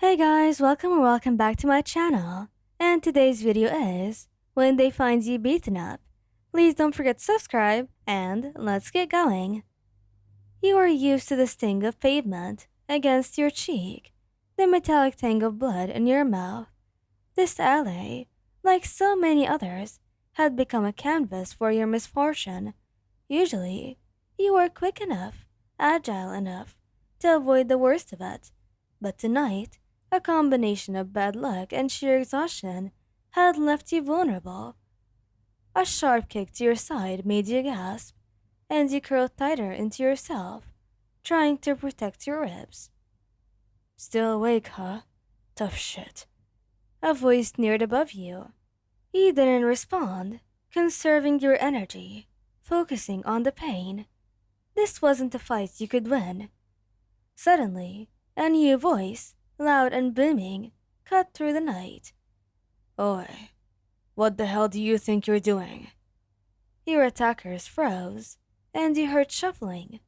Hey guys, welcome or welcome back to my channel. And today's video is when they find you beaten up. Please don't forget to subscribe and let's get going. You are used to the sting of pavement against your cheek, the metallic tang of blood in your mouth. This alley, like so many others, had become a canvas for your misfortune. Usually, you were quick enough, agile enough to avoid the worst of it, but tonight, a combination of bad luck and sheer exhaustion had left you vulnerable. A sharp kick to your side made you gasp, and you curled tighter into yourself, trying to protect your ribs. Still awake, huh? Tough shit. A voice sneered above you. You didn't respond, conserving your energy, focusing on the pain. This wasn't a fight you could win. Suddenly, a new voice, loud and booming, cut through the night. Oi, what the hell do you think you're doing? Your attackers froze, and you heard shuffling.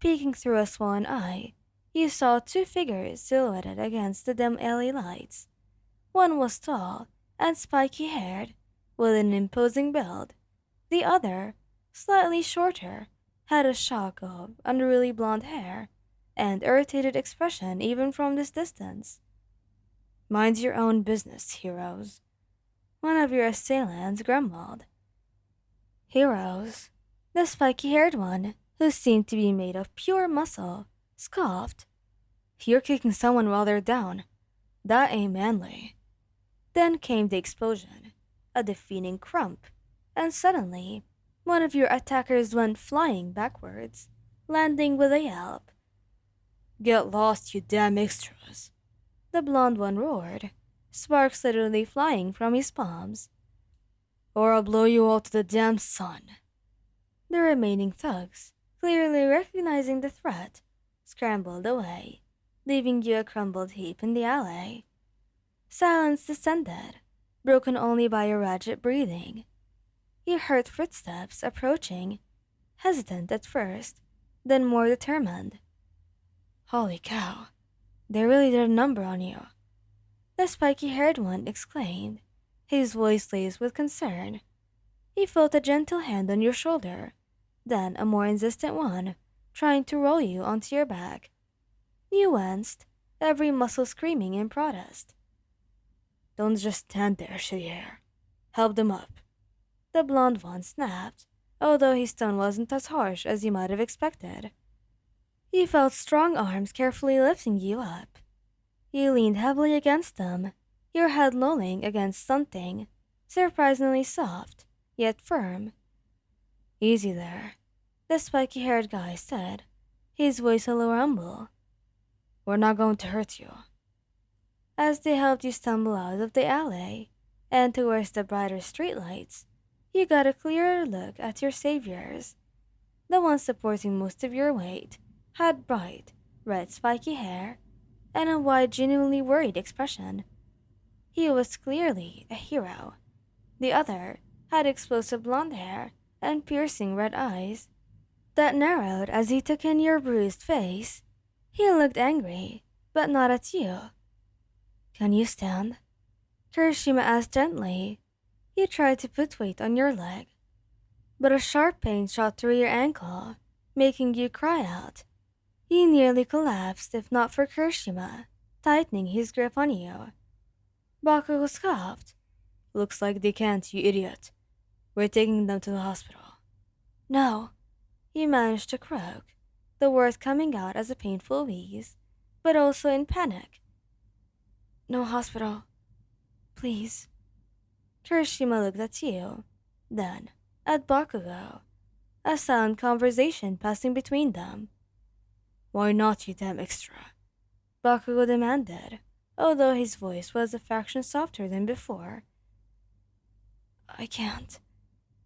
Peeking through a swollen eye, you saw two figures silhouetted against the dim alley lights. One was tall and spiky-haired, with an imposing build. The other, slightly shorter, had a shock of unruly blonde hair and irritated expression even from this distance. Mind your own business, heroes. One of your assailants grumbled. Heroes? The spiky-haired one, who seemed to be made of pure muscle, scoffed. You're kicking someone while they're down. That ain't manly. Then came the explosion, a defeating crump, and suddenly, one of your attackers went flying backwards, landing with a yelp. Get lost, you damn extras. The blonde one roared, sparks literally flying from his palms. Or I'll blow you all to the damn sun. The remaining thugs, clearly recognizing the threat, scrambled away, leaving you a crumbled heap in the alley. Silence descended, broken only by erratic breathing. You heard footsteps approaching, hesitant at first, then more determined. Holy cow, they really did a number on you. The spiky-haired one exclaimed, his voice laced with concern. He felt a gentle hand on your shoulder, then a more insistent one, trying to roll you onto your back. You winced, every muscle screaming in protest. Don't just stand there, shitty hair. Help them up. The blonde one snapped, although his tone wasn't as harsh as you might have expected. You felt strong arms carefully lifting you up. You leaned heavily against them, your head lolling against something, surprisingly soft, yet firm. Easy there, the spiky-haired guy said, his voice a low rumble. We're not going to hurt you. As they helped you stumble out of the alley and towards the brighter streetlights, you got a clearer look at your saviors. The one supporting most of your weight had bright, red spiky hair and a wide, genuinely worried expression. He was clearly a hero. The other had explosive blonde hair and piercing red eyes that narrowed as he took in your bruised face. He looked angry, but not at you. Can you stand? Kirishima asked gently. You tried to put weight on your leg, but a sharp pain shot through your ankle, making you cry out. You nearly collapsed if not for Kirishima, tightening his grip on you. Bakugo scoffed. Looks like they can't, you idiot. We're taking them to the hospital. No, you managed to croak, the words coming out as a painful wheeze, but also in panic. No hospital. Please. Kirishima looked at you, then at Bakugo, a silent conversation passing between them. Why not, you damn extra? Bakugo demanded, although his voice was a fraction softer than before. I can't.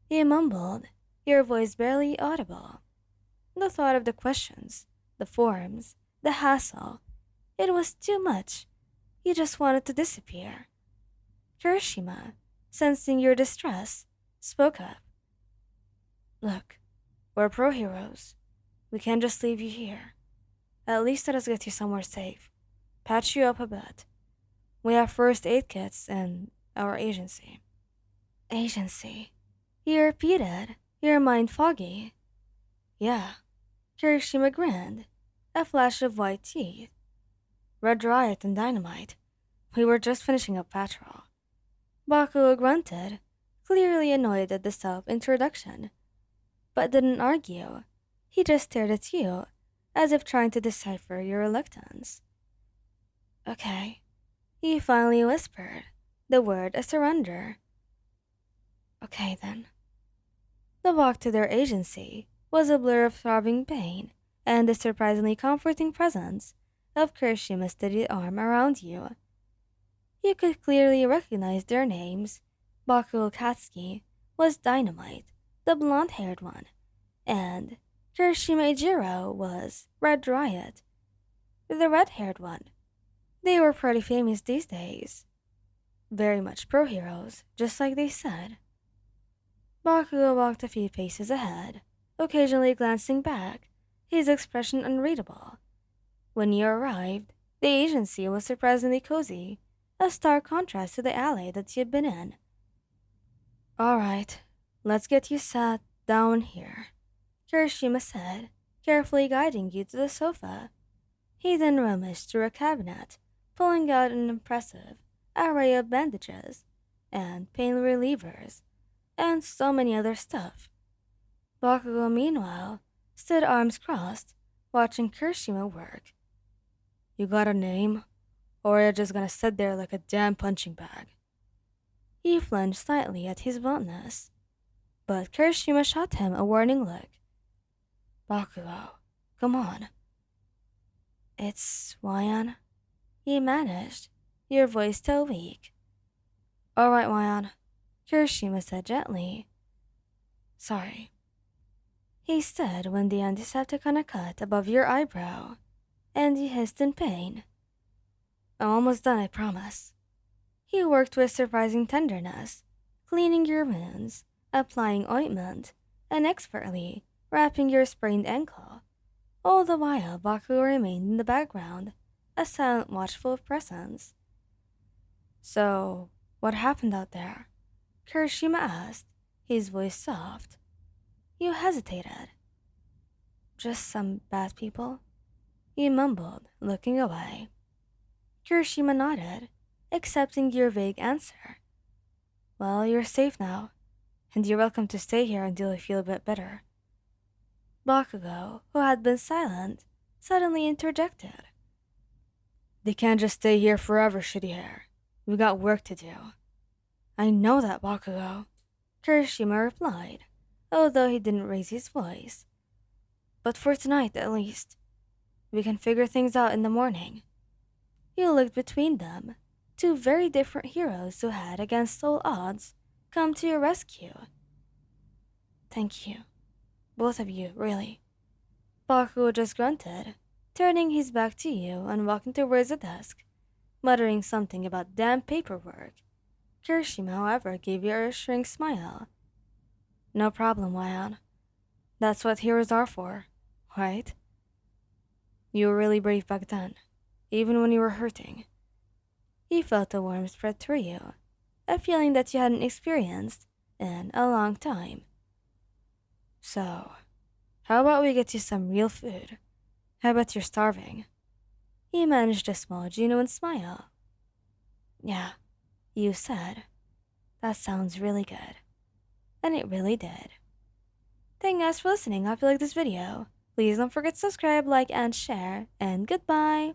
He mumbled, your voice barely audible. The thought of the questions, the forms, the hassle, it was too much. You just wanted to disappear. Kirishima, sensing your distress, spoke up. Look, we're pro-heroes. We can't just leave you here. At least let us get you somewhere safe. patch you up a bit. We have first aid kits in our agency. Agency? You repeated, your mind foggy. Yeah, Kirishima grinned, a flash of white teeth. Red Riot and Dynamite. We were just finishing up patrol. Bakugo grunted, clearly annoyed at the self-introduction, but didn't argue. He just stared at you, as if trying to decipher your reluctance. Okay, he finally whispered, the word a surrender. Okay then. The walk to their agency was a blur of throbbing pain and the surprisingly comforting presence of Kirishima's steady arm around you. You could clearly recognize their names. Bakugo Katsuki was Dynamite, the blonde-haired one, and Kirishima Ejiro was Red Riot, the red-haired one. They were pretty famous these days. Very much pro-heroes, just like they said. Bakugo walked a few paces ahead, occasionally glancing back, his expression unreadable. When you arrived, the agency was surprisingly cozy, a stark contrast to the alley that you'd been in. Alright, let's get you sat down here, Kirishima said, carefully guiding you to the sofa. He then rummaged through a cabinet, pulling out an impressive array of bandages and pain relievers and so many other stuff. Bakugo, meanwhile, stood arms crossed, watching Kirishima work. You got a name? Or are you just gonna sit there like a damn punching bag? He flinched slightly at his bluntness, but Kirishima shot him a warning look. Bakugo, come on. It's Wayan, he managed, your voice still weak. Alright, Wayan, Kirishima said gently. Sorry. He said when the antiseptic on a cut above your eyebrow, and he hissed in pain. I'm almost done, I promise. He worked with surprising tenderness, cleaning your wounds, applying ointment, and expertly wrapping your sprained ankle. All the while, Bakugo remained in the background, a silent, watchful presence. So, what happened out there? Kirishima asked, his voice soft. You hesitated. Just some bad people? He mumbled, looking away. Kirishima nodded, accepting your vague answer. Well, you're safe now, and you're welcome to stay here until you feel a bit better. Bakugo, who had been silent, suddenly interjected. They can't just stay here forever, shitty hair. We got work to do. I know that, Bakugo, Kirishima replied, although he didn't raise his voice. But for tonight, at least, we can figure things out in the morning. He looked between them, two very different heroes who had, against all odds, come to your rescue. Thank you. Both of you, really. Bakugo just grunted, turning his back to you and walking towards the desk, muttering something about damn paperwork. Kirishima, however, gave you a reassuring smile. No problem, Wayan. That's what heroes are for, right? You were really brave back then, even when you were hurting. He felt a warmth spread through you, a feeling that you hadn't experienced in a long time. So, how about we get you some real food? I bet you're starving. He managed a small, genuine smile. Yeah, you said. That sounds really good. And it really did. Thank you guys for listening. I hope you liked this video. Please don't forget to subscribe, like, and share. And goodbye!